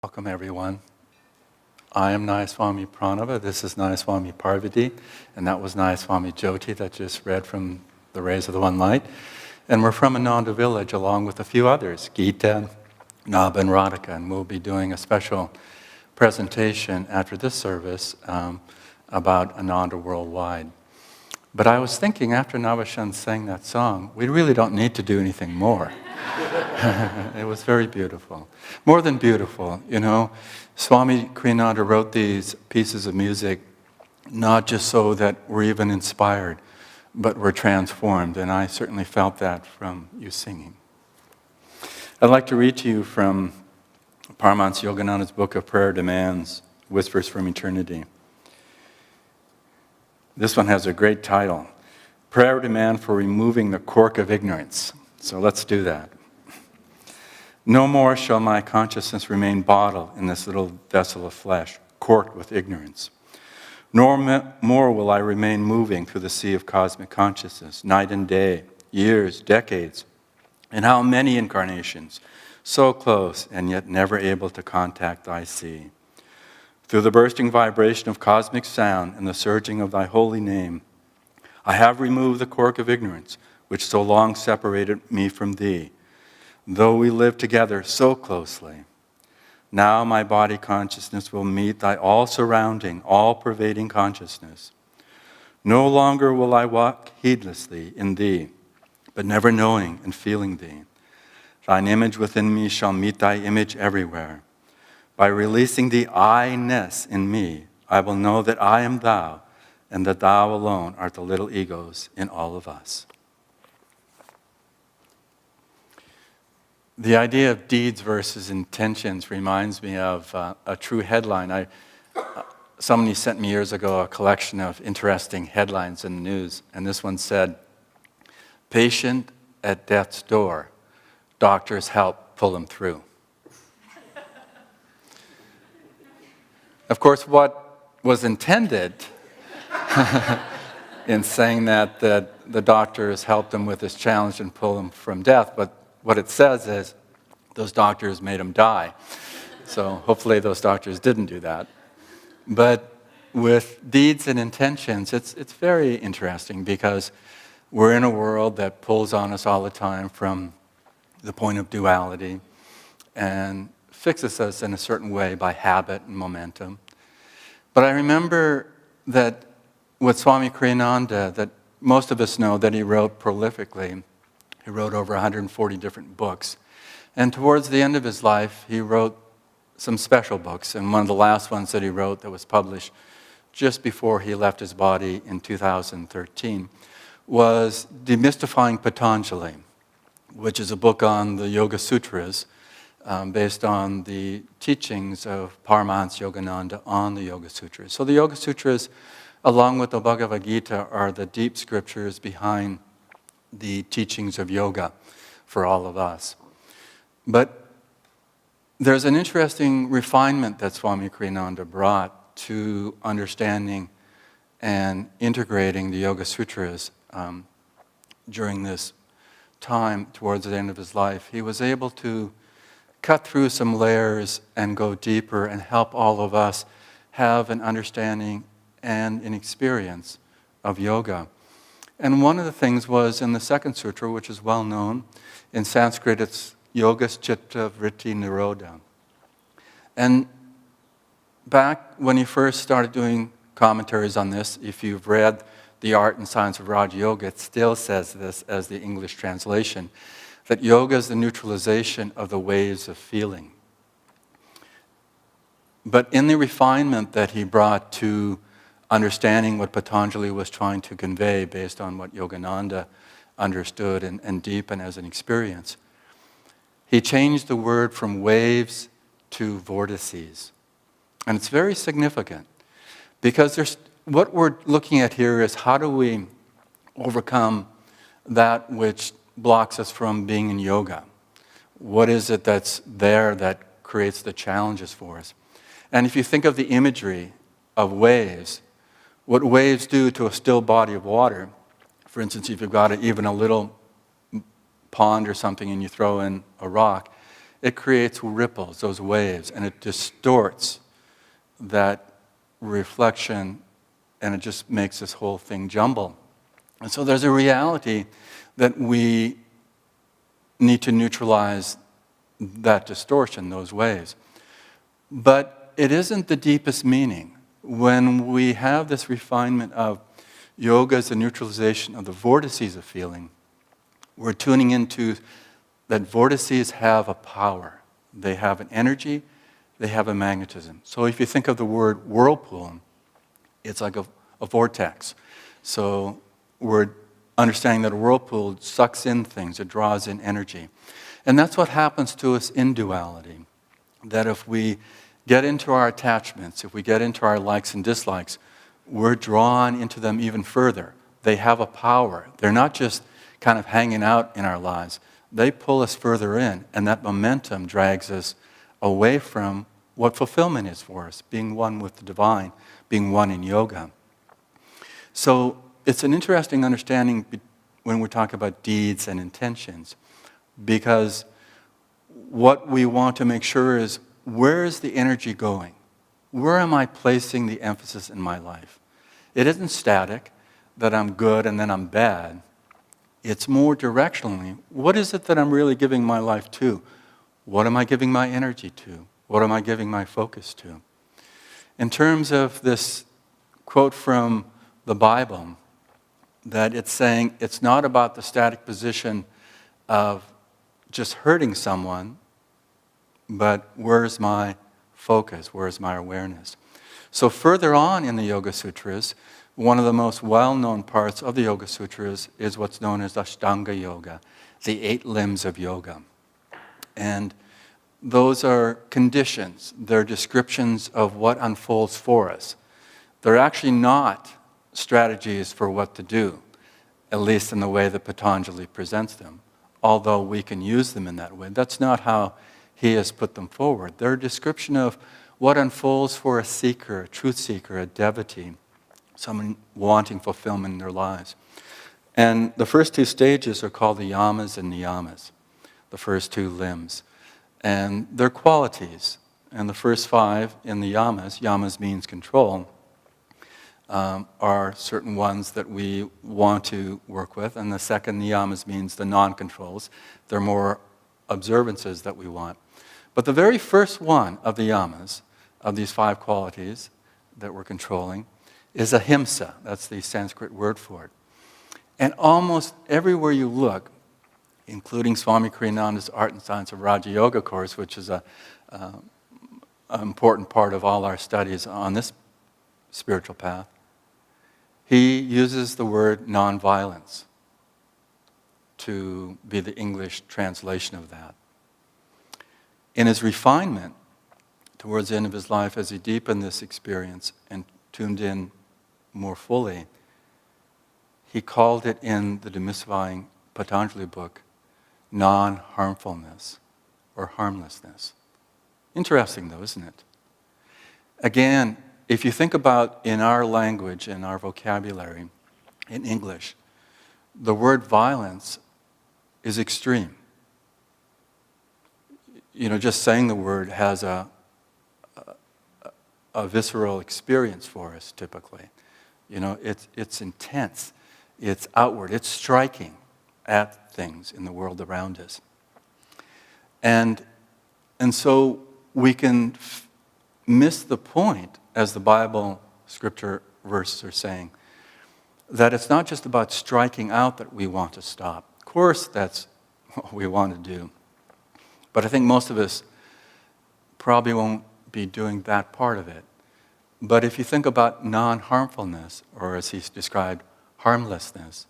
Welcome everyone. I am Nayaswami Pranaba, this is Nayaswami Parvati, and that was Nayaswami Jyoti that just read from the Rays of the One Light. And we're from Ananda village along with a few others, Gita, Nab and Radhika, and we'll be doing a special presentation after this service about Ananda worldwide. But I was thinking after Navashan sang that song, we really don't need to do anything more. It was very beautiful. More than beautiful, you know. Swami Kriyananda wrote these pieces of music not just so that we're even inspired, but we're transformed, and I certainly felt that from you singing. I'd like to read to you from Paramhansa Yogananda's book of prayer demands, Whispers from Eternity. This one has a great title, Prayer Demand for Removing the Cork of Ignorance. So let's do that. No more shall my consciousness remain bottled in this little vessel of flesh, corked with ignorance. Nor more will I remain moving through the sea of cosmic consciousness, night and day, years, decades, and how many incarnations, so close and yet never able to contact thy sea. Through the bursting vibration of cosmic sound and the surging of thy holy name, I have removed the cork of ignorance, which so long separated me from thee, though we live together so closely. Now my body consciousness will meet thy all-surrounding, all-pervading consciousness. No longer will I walk heedlessly in thee, but never knowing and feeling thee. Thine image within me shall meet thy image everywhere. By releasing the I-ness in me, I will know that I am thou, and that thou alone art the little egos in all of us. The idea of deeds versus intentions reminds me of a true headline. Somebody sent me years ago a collection of interesting headlines in the news, and this one said, "Patient at death's door, doctors help pull him through." Of course, what was intended in saying that the doctors helped him with his challenge and pull him from death, but what it says is those doctors made him die. So hopefully those doctors didn't do that. But with deeds and intentions, it's very interesting because we're in a world that pulls on us all the time from the point of duality and fixes us in a certain way by habit and momentum. But I remember that with Swami Kriyananda, that most of us know that he wrote prolifically. He wrote over 140 different books. And towards the end of his life, he wrote some special books. And one of the last ones that he wrote that was published just before he left his body in 2013 was Demystifying Patanjali, which is a book on the Yoga Sutras based on the teachings of Paramhansa Yogananda on the Yoga Sutras. So the Yoga Sutras, along with the Bhagavad Gita, are the deep scriptures behind the teachings of yoga for all of us. But there's an interesting refinement that Swami Kriyananda brought to understanding and integrating the Yoga Sutras during this time towards the end of his life. He was able to cut through some layers and go deeper and help all of us have an understanding and an experience of yoga. And one of the things was in the second sutra, which is well known. In Sanskrit, it's Yogas Chitta Vritti Nirodha. And back when he first started doing commentaries on this, if you've read The Art and Science of Raja Yoga, it still says this as the English translation, that yoga is the neutralization of the waves of feeling. But in the refinement that he brought to understanding what Patanjali was trying to convey based on what Yogananda understood and deepened as an experience, he changed the word from waves to vortices. And it's very significant because what we're looking at here is how do we overcome that which blocks us from being in yoga? What is it that's there that creates the challenges for us? And if you think of the imagery of waves, what waves do to a still body of water, for instance, if you've got even a little pond or something and you throw in a rock, it creates ripples, those waves, and it distorts that reflection, and it just makes this whole thing jumble. And so there's a reality that we need to neutralize that distortion, those waves. But it isn't the deepest meaning. When we have this refinement of yoga as the neutralization of the vortices of feeling, we're tuning into that vortices have a power. They have an energy, they have a magnetism. So if you think of the word whirlpool, it's like a vortex. So we're understanding that a whirlpool sucks in things, it draws in energy. And that's what happens to us in duality. That if we get into our attachments, if we get into our likes and dislikes, we're drawn into them even further. They have a power. They're not just kind of hanging out in our lives. They pull us further in, and that momentum drags us away from what fulfillment is for us, being one with the divine, being one in yoga. So it's an interesting understanding when we talk about deeds and intentions, because what we want to make sure is, where is the energy going? Where am I placing the emphasis in my life? It isn't static, that I'm good and then I'm bad. It's more directionally, what is it that I'm really giving my life to? What am I giving my energy to? What am I giving my focus to? In terms of this quote from the Bible, that it's saying it's not about the static position of just hurting someone, but where's my focus? Where's my awareness? So further on in the Yoga Sutras, one of the most well-known parts of the Yoga Sutras is what's known as Ashtanga Yoga, the 8 limbs of yoga. And those are conditions. They're descriptions of what unfolds for us. They're actually not strategies for what to do, at least in the way that Patanjali presents them, although we can use them in that way. That's not how he has put them forward. They're a description of what unfolds for a seeker, a truth seeker, a devotee, someone wanting fulfillment in their lives. And the first 2 stages are called the yamas and niyamas, the first 2 limbs. And they're qualities. And the first 5 in the yamas means control, are certain ones that we want to work with. And the second niyamas means the non-controls. They're more observances that we want. But the very first one of the yamas, of these 5 qualities that we're controlling, is ahimsa. That's the Sanskrit word for it. And almost everywhere you look, including Swami Kriyananda's Art and Science of Raja Yoga course, which is an important part of all our studies on this spiritual path, he uses the word nonviolence to be the English translation of that. In his refinement, towards the end of his life, as he deepened this experience and tuned in more fully, he called it in the demystifying Patanjali book, non-harmfulness or harmlessness. Interesting though, isn't it? Again, if you think about in our language, in our vocabulary, in English, the word violence is extreme. Just saying the word has a visceral experience for us typically. It's intense, it's outward, it's striking at things in the world around us. And so we can miss the point, as the Bible scripture verses are saying, that it's not just about striking out that we want to stop. Of course, that's what we want to do. But I think most of us probably won't be doing that part of it. But if you think about non-harmfulness, or as he's described, harmlessness,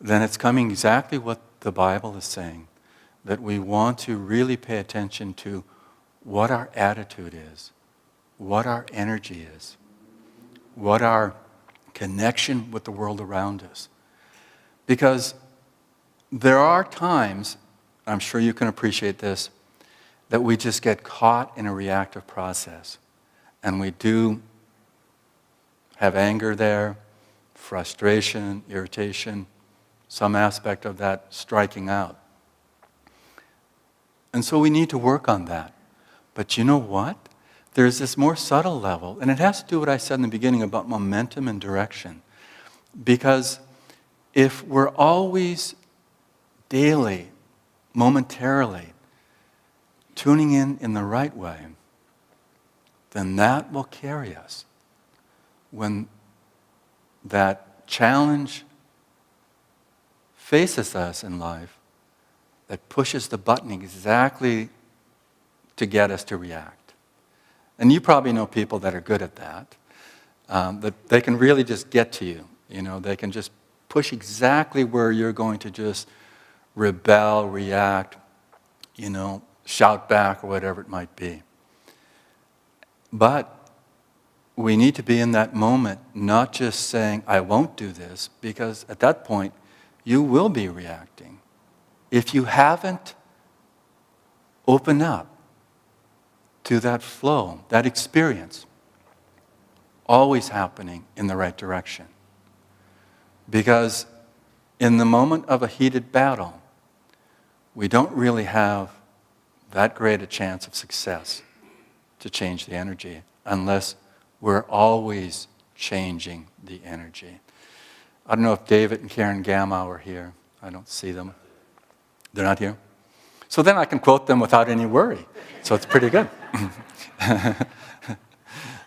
then it's coming exactly what the Bible is saying, that we want to really pay attention to what our attitude is, what our energy is, what our connection with the world around us. Because there are times, I'm sure you can appreciate this, that we just get caught in a reactive process. And we do have anger there, frustration, irritation, some aspect of that striking out. And so we need to work on that. But you know what? There's this more subtle level, and it has to do what I said in the beginning about momentum and direction. Because if we're always daily, momentarily, tuning in the right way, then that will carry us. When that challenge faces us in life, that pushes the button exactly to get us to react. And you probably know people that are good at that. That they can really just get to you. They can just push exactly where you're going to just rebel, react, shout back or whatever it might be. But we need to be in that moment, not just saying, I won't do this, because at that point, you will be reacting. If you haven't opened up to that flow, that experience, always happening in the right direction. Because in the moment of a heated battle, we don't really have that great a chance of success to change the energy unless we're always changing the energy. I don't know if David and Karen Gamow are here. I don't see them. They're not here? So then I can quote them without any worry. So it's pretty good.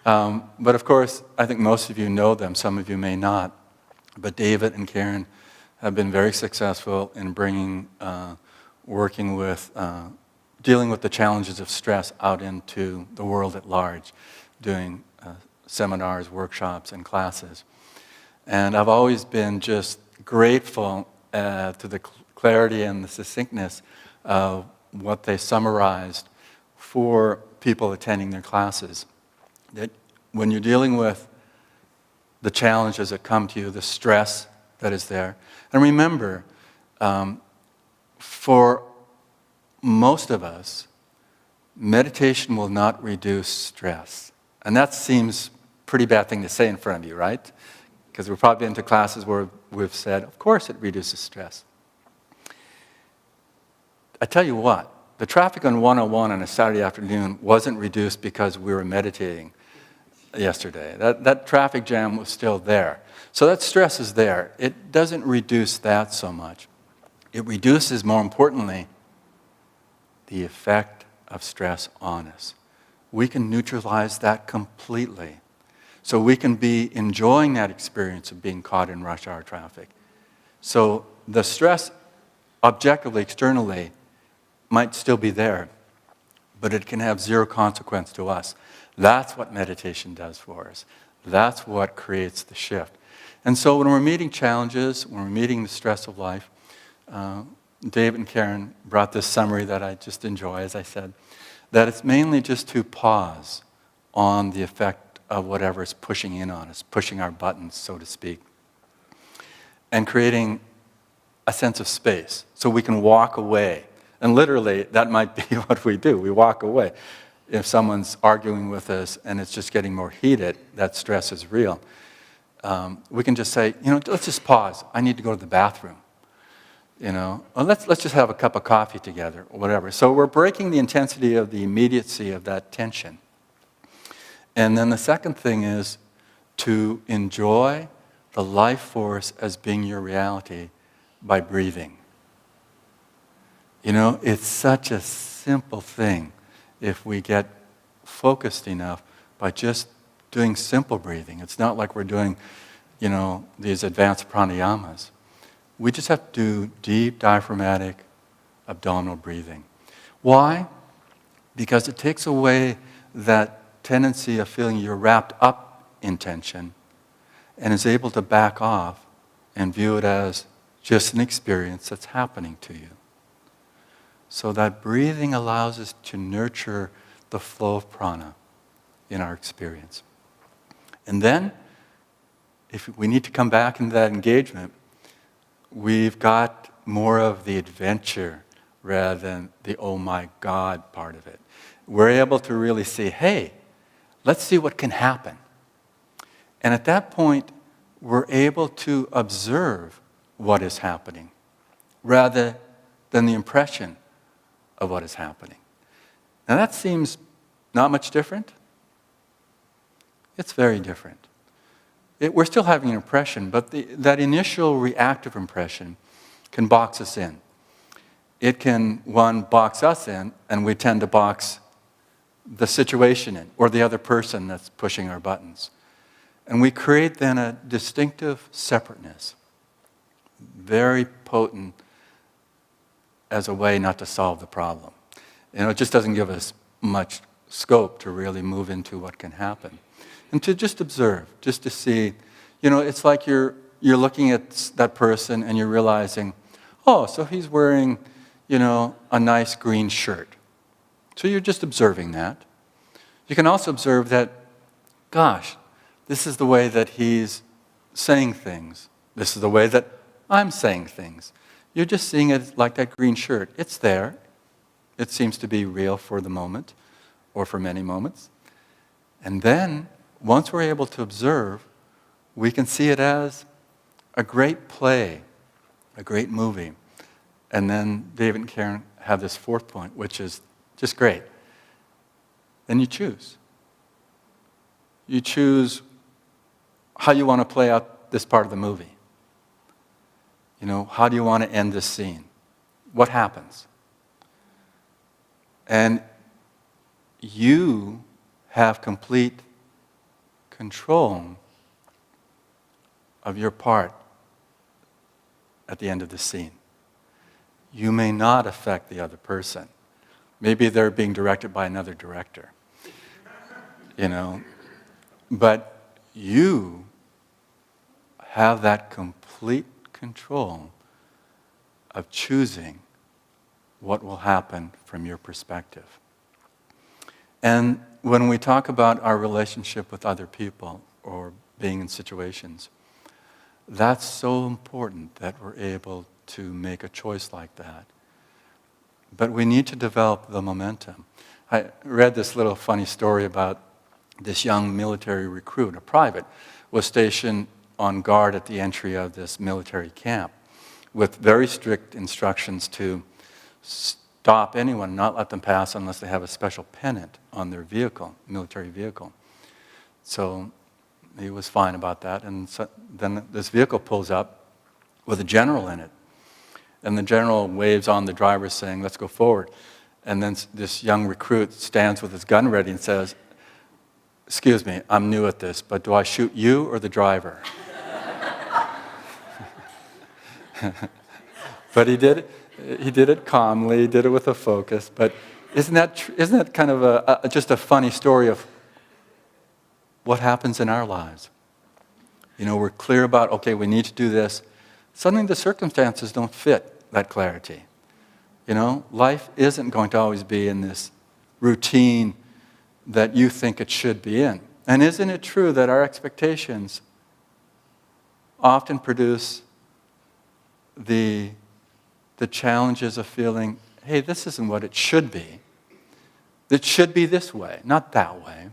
But of course, I think most of you know them. Some of you may not. But David and Karen have been very successful in working with, dealing with the challenges of stress out into the world at large, doing seminars, workshops, and classes. And I've always been just grateful to the clarity and the succinctness of what they summarized for people attending their classes. That when you're dealing with the challenges that come to you, the stress that is there, and remember, for most of us, meditation will not reduce stress. And that seems a pretty bad thing to say in front of you, right? Because we've probably been to classes where we've said, of course it reduces stress. I tell you what, the traffic on 101 on a Saturday afternoon wasn't reduced because we were meditating yesterday. That traffic jam was still there. So that stress is there. It doesn't reduce that so much. It reduces, more importantly, the effect of stress on us. We can neutralize that completely. So we can be enjoying that experience of being caught in rush hour traffic. So the stress, objectively, externally, might still be there, but it can have zero consequence to us. That's what meditation does for us. That's what creates the shift. And so when we're meeting challenges, when we're meeting the stress of life, David and Karen brought this summary that I just enjoy, as I said, that it's mainly just to pause on the effect of whatever is pushing in on us, pushing our buttons, so to speak, and creating a sense of space so we can walk away. And literally, that might be what we do. We walk away. If someone's arguing with us and it's just getting more heated, that stress is real. We can just say, let's just pause. I need to go to the bathroom. Or let's just have a cup of coffee together, or whatever. So we're breaking the intensity of the immediacy of that tension. And then the second thing is to enjoy the life force as being your reality by breathing. It's such a simple thing if we get focused enough by just doing simple breathing. It's not like we're doing, these advanced pranayamas. We just have to do deep diaphragmatic abdominal breathing. Why? Because it takes away that tendency of feeling you're wrapped up in tension and is able to back off and view it as just an experience that's happening to you. So that breathing allows us to nurture the flow of prana in our experience. And then, if we need to come back into that engagement, we've got more of the adventure rather than the oh my God part of it. We're able to really see, hey, let's see what can happen. And at that point, we're able to observe what is happening rather than the impression of what is happening. Now that seems not much different. It's very different. We're still having an impression, but that initial reactive impression can box us in. It can, one, box us in, and we tend to box the situation in, or the other person that's pushing our buttons. And we create then a distinctive separateness, very potent as a way not to solve the problem. It just doesn't give us much scope to really move into what can happen. And to just observe, just to see, it's like you're looking at that person and you're realizing, oh, so he's wearing, a nice green shirt. So you're just observing that. You can also observe that, gosh, this is the way that he's saying things. This is the way that I'm saying things. You're just seeing it like that green shirt. It's there. It seems to be real for the moment, or for many moments. And then, once we're able to observe, we can see it as a great play, a great movie. And then David and Karen have this fourth point, which is just great. Then you choose. You choose how you want to play out this part of the movie. How do you want to end this scene? What happens? And you have complete control of your part at the end of the scene. You may not affect the other person. Maybe they're being directed by another director. But you have that complete control of choosing what will happen from your perspective. And when we talk about our relationship with other people or being in situations, that's so important that we're able to make a choice like that. But we need to develop the momentum. I read this little funny story about this young military recruit, a private, was stationed on guard at the entry of this military camp with very strict instructions to stop anyone, not let them pass unless they have a special pennant on their vehicle, military vehicle. So he was fine about that. And so then this vehicle pulls up with a general in it. And the general waves on the driver saying, let's go forward. And then this young recruit stands with his gun ready and says, excuse me, I'm new at this, but do I shoot you or the driver? But he did it calmly, he did it with a focus. But isn't that kind of just a funny story of what happens in our lives? We're clear about, okay, we need to do this. Suddenly the circumstances don't fit that clarity. Life isn't going to always be in this routine that you think it should be in. And isn't it true that our expectations often produce the challenges of feeling, hey, this isn't what it should be. It should be this way, not that way.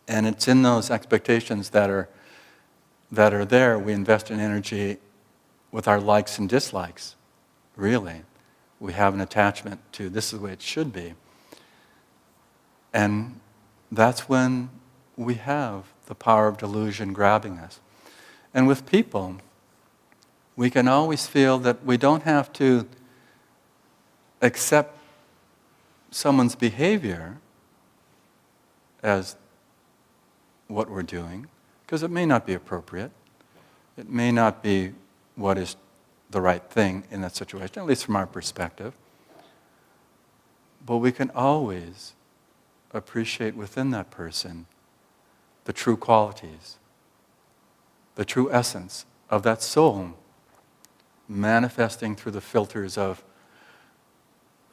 And it's in those expectations that are there, we invest in energy with our likes and dislikes, really. We have an attachment to this is the way it should be. And that's when we have the power of delusion grabbing us. And with people, we can always feel that we don't have to accept someone's behavior as what we're doing, because it may not be appropriate. It may not be what is the right thing in that situation, at least from our perspective. But we can always appreciate within that person the true qualities, the true essence of that soul manifesting through the filters of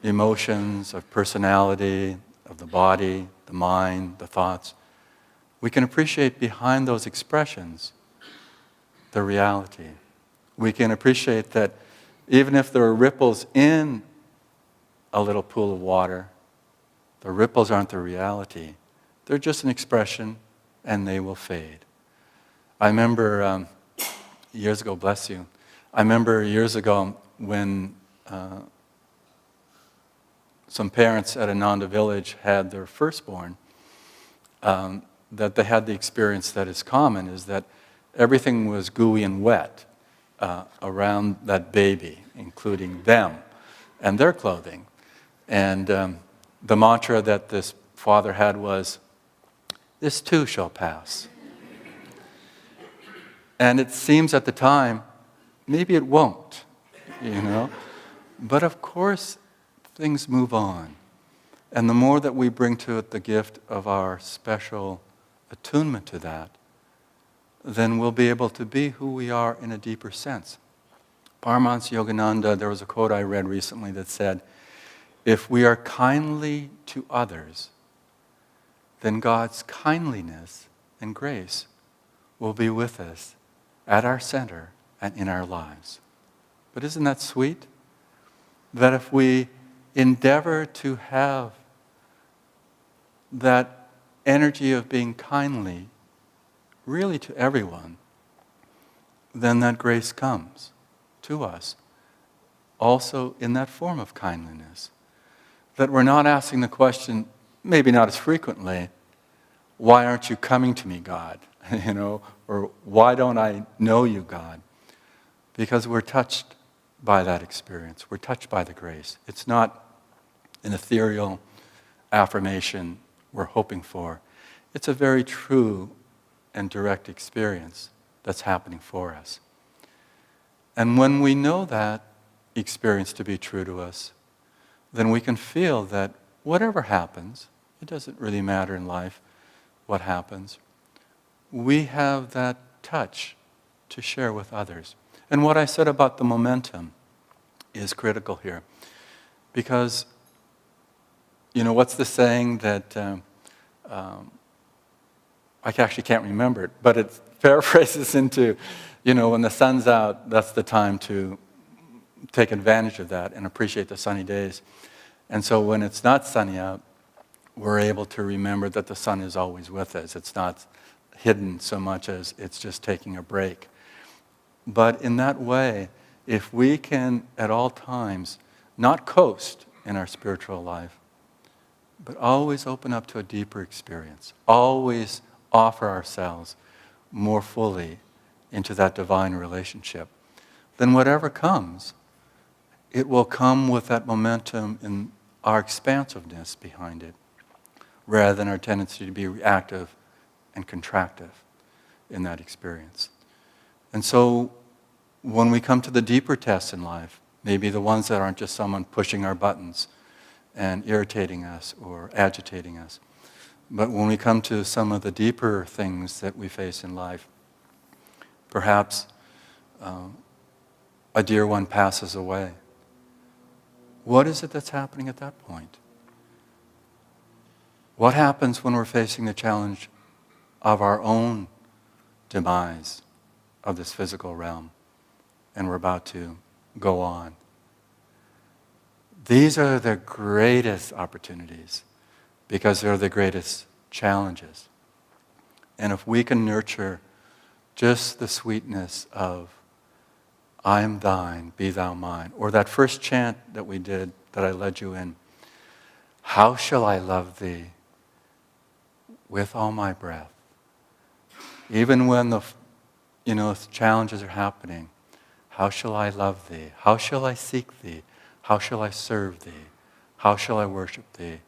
emotions, of personality, of the body, the mind, the thoughts. We can appreciate behind those expressions the reality. We can appreciate that even if there are ripples in a little pool of water, the ripples aren't the reality. They're just an expression and they will fade. I remember years ago, bless you, I remember years ago when some parents at Ananda village had their firstborn, that they had the experience that is common, is that everything was gooey and wet around that baby, including them and their clothing. And the mantra that this father had was, "This too shall pass." And it seems at the time, maybe it won't, you know? But of course, things move on. And the more that we bring to it the gift of our special attunement to that, then we'll be able to be who we are in a deeper sense. Paramhansa Yogananda, there was a quote I read recently that said, "If we are kindly to others, then God's kindliness and grace will be with us at our center and in our lives." But isn't that sweet? That if we endeavor to have that energy of being kindly really to everyone, then that grace comes to us also in that form of kindliness. That we're not asking the question, maybe not as frequently, "Why aren't you coming to me, God?" you know, or "Why don't I know you, God?" Because we're touched by that experience. We're touched by the grace. It's not an ethereal affirmation we're hoping for. It's a very true and direct experience that's happening for us. And when we know that experience to be true to us, then we can feel that whatever happens, it doesn't really matter in life what happens, we have that touch to share with others. And what I said about the momentum is critical here. Because, you know, what's the saying that, I actually can't remember it, but it paraphrases into, you know, when the sun's out, that's the time to take advantage of that and appreciate the sunny days. And so when it's not sunny out, we're able to remember that the sun is always with us. It's not hidden so much as it's just taking a break. But in that way, if we can at all times not coast in our spiritual life, but always open up to a deeper experience, always offer ourselves more fully into that divine relationship, then whatever comes, it will come with that momentum and our expansiveness behind it, rather than our tendency to be reactive and contractive in that experience. And so when we come to the deeper tests in life, maybe the ones that aren't just someone pushing our buttons and irritating us or agitating us, but when we come to some of the deeper things that we face in life, perhaps a dear one passes away. What is it that's happening at that point? What happens when we're facing the challenge of our own demise of this physical realm and we're about to go on? These are the greatest opportunities because they're the greatest challenges. And if we can nurture just the sweetness of "I am thine, be thou mine," or that first chant that we did, that I led you in, "How shall I love thee with all my breath?" Even when the challenges are happening, how shall I love thee? How shall I seek thee? How shall I serve thee? How shall I worship thee?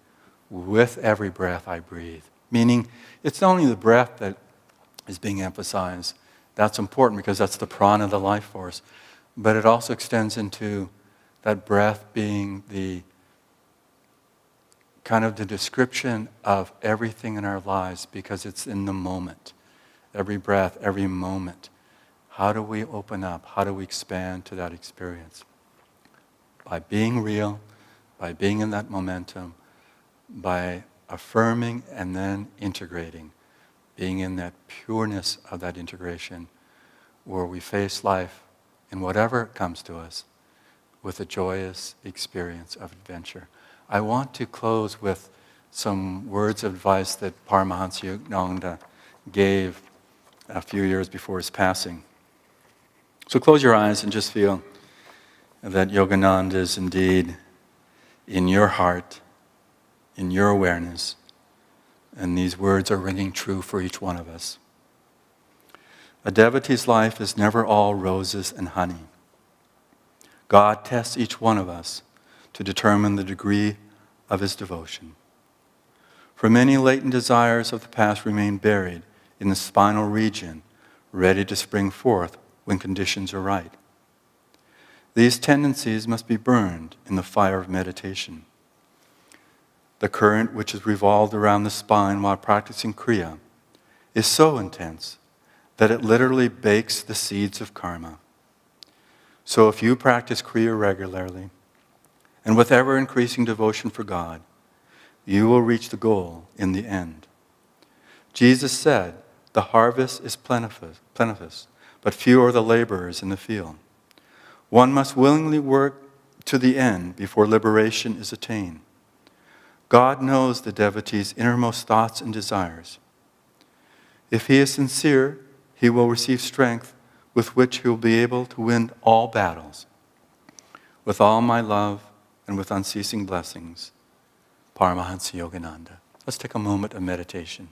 With every breath I breathe. Meaning, it's not only the breath that is being emphasized. That's important because that's the prana, the life force. But it also extends into that breath being the kind of the description of everything in our lives because it's in the moment. Every breath, every moment. How do we open up? How do we expand to that experience? By being real, by being in that momentum, by affirming and then integrating, being in that pureness of that integration where we face life in whatever comes to us with a joyous experience of adventure. I want to close with some words of advice that Paramhansa Yogananda gave a few years before his passing. So close your eyes and just feel that Yogananda is indeed in your heart, in your awareness, and these words are ringing true for each one of us. A devotee's life is never all roses and honey. God tests each one of us to determine the degree of his devotion. For many latent desires of the past remain buried in the spinal region, ready to spring forth when conditions are right. These tendencies must be burned in the fire of meditation. The current which is revolved around the spine while practicing Kriya is so intense that it literally bakes the seeds of karma. So if you practice Kriya regularly, and with ever-increasing devotion for God, you will reach the goal in the end. Jesus said, "The harvest is plentiful, but few are the laborers in the field." One must willingly work to the end before liberation is attained. God knows the devotee's innermost thoughts and desires. If he is sincere, he will receive strength with which he will be able to win all battles. With all my love and with unceasing blessings, Paramhansa Yogananda. Let's take a moment of meditation.